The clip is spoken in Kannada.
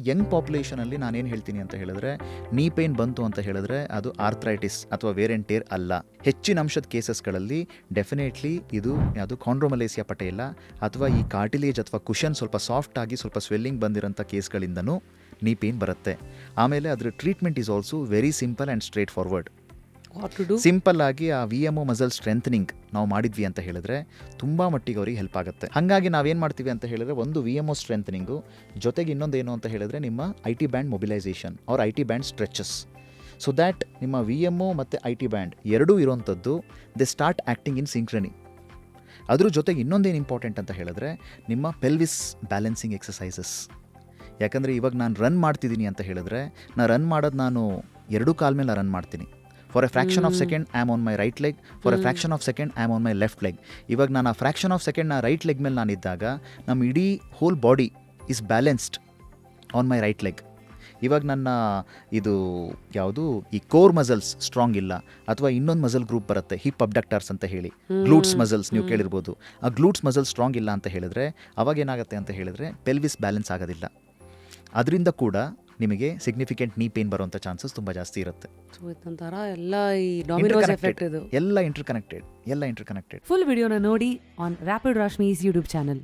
ಯಂಗ್ ಪಾಪ್ಯುಲೇಷನಲ್ಲಿ ನಾನೇನು ಹೇಳ್ತೀನಿ ಅಂತ ಹೇಳಿದ್ರೆ, ನೀ ಪೇನ್ ಬಂತು ಅಂತ ಹೇಳಿದ್ರೆ ಅದು ಆರ್ಥ್ರೈಟಿಸ್ ಅಥವಾ ವೇರ್ ಆ್ಯಂಡ್ ಟೇರ್ ಅಲ್ಲ. ಹೆಚ್ಚಿನ ಅಂಶದ ಕೇಸಸ್ಗಳಲ್ಲಿ ಡೆಫಿನೆಟ್ಲಿ ಅದು ಕಾಂಡ್ರೋಮಲೇಸಿಯಾ ಪಟೇಲ ಅಥವಾ ಈ ಕಾರ್ಟಿಲೇಜ್ ಅಥವಾ ಕುಷನ್ ಸ್ವಲ್ಪ ಸಾಫ್ಟ್ ಆಗಿ ಸ್ವಲ್ಪ ಸ್ವೆಲ್ಲಿಂಗ್ ಬಂದಿರೋಂಥ ಕೇಸ್ಗಳಿಂದನೂ ನೀ ಪೇನ್ ಬರುತ್ತೆ. ಆಮೇಲೆ ಅದರ treatment is also very simple and straight forward. Simple ಆಗಿ ಆ VMO ಮಸಲ್ ಸ್ಟ್ರೆಂಥನಿಂಗ್ ನಾವು ಮಾಡಿದ್ವಿ ಅಂತ ಹೇಳಿದ್ರೆ ತುಂಬ ಮಟ್ಟಿಗೆ ಅವ್ರಿಗೆ ಹೆಲ್ಪ್ ಆಗುತ್ತೆ. ಹಾಗಾಗಿ ನಾವೇನು ಮಾಡ್ತೀವಿ ಅಂತ ಹೇಳಿದ್ರೆ, ಒಂದು VMO ಸ್ಟ್ರೆಂಥನಿಂಗು ಜೊತೆಗೆ ಇನ್ನೊಂದು ಏನು ಅಂತ ಹೇಳಿದ್ರೆ ನಿಮ್ಮ IT band mobilisation or IT band stretches. So that ನಿಮ್ಮ VMO ಮತ್ತು IT ಬ್ಯಾಂಡ್ ಎರಡೂ ಇರೋವಂಥದ್ದು ದೆ ಸ್ಟಾರ್ಟ್ ಆ್ಯಕ್ಟಿಂಗ್ ಇನ್ ಸಿಂಕ್ರನಿ. ಅದ್ರ ಜೊತೆಗೆ ಇನ್ನೊಂದೇನು ಇಂಪಾರ್ಟೆಂಟ್ ಅಂತ ಹೇಳಿದ್ರೆ ನಿಮ್ಮ ಪೆಲ್ವಿಸ್ ಬ್ಯಾಲೆನ್ಸಿಂಗ್ ಎಕ್ಸಸೈಸಸ್. ಯಾಕಂದರೆ ಇವಾಗ ನಾನು ರನ್ ಮಾಡ್ತಿದ್ದೀನಿ ಅಂತ ಹೇಳಿದ್ರೆ, ರನ್ ಮಾಡೋದು ನಾನು ಎರಡೂ ಕಾಲ ಮೇಲೆ ರನ್ ಮಾಡ್ತೀನಿ. For A fraction of second I am on my right leg, for A fraction of second I am on my left leg. ಇವಾಗ ನಾನು ಆ fraction of second right leg ಮೇಲೆ ನಾನಿದ್ದಾಗ ನಮ್ಮ ಇಡೀ whole body is balanced on my right leg. ಇವಾಗ ನನ್ನ ಈ ಕೋರ್ ಮಸಲ್ಸ್ ಸ್ಟ್ರಾಂಗ್ ಇಲ್ಲ, ಅಥವಾ ಇನ್ನೊಂದು ಮಸಲ್ ಗ್ರೂಪ್ ಬರುತ್ತೆ ಹಿಪ್ ಅಬ್ಡಕ್ಟರ್ಸ್ ಅಂತ ಹೇಳಿ, ಗ್ಲೂಟ್ಸ್ ಮಸಲ್ಸ್ ನೀವು ಕೇಳಿರ್ಬೋದು. ಆ ಗ್ಲೂಟ್ಸ್ ಮಸಲ್ ಸ್ಟ್ರಾಂಗ್ ಇಲ್ಲ ಅಂತ ಹೇಳಿದ್ರೆ ಅವಾಗ ಏನಾಗುತ್ತೆ ಅಂತ ಹೇಳಿದ್ರೆ ಪೆಲ್ವಿಸ್ ಬ್ಯಾಲೆನ್ಸ್ ಆಗೋದಿಲ್ಲ. ಅದರಿಂದ ಕೂಡ ನಿಮಗೆ ಸಿಗ್ನಿಫಿಕೆಂಟ್ ನೀ ಪೇನ್ ಬರುವಂಥ ಚಾನ್ಸಸ್ ತುಂಬ ಜಾಸ್ತಿ ಇರುತ್ತೆ. ಎಲ್ಲ ಇಂಟರ್ ಕನೆಕ್ಟೆಡ್. ಫುಲ್ ವಿಡಿಯೋನ ನೋಡಿ ಆನ್ ರ್ಯಾಪಿಡ್ ರಾಶ್ಮೀಸ್ ಯೂಟ್ಯೂಬ್ ಚಾನಲ್.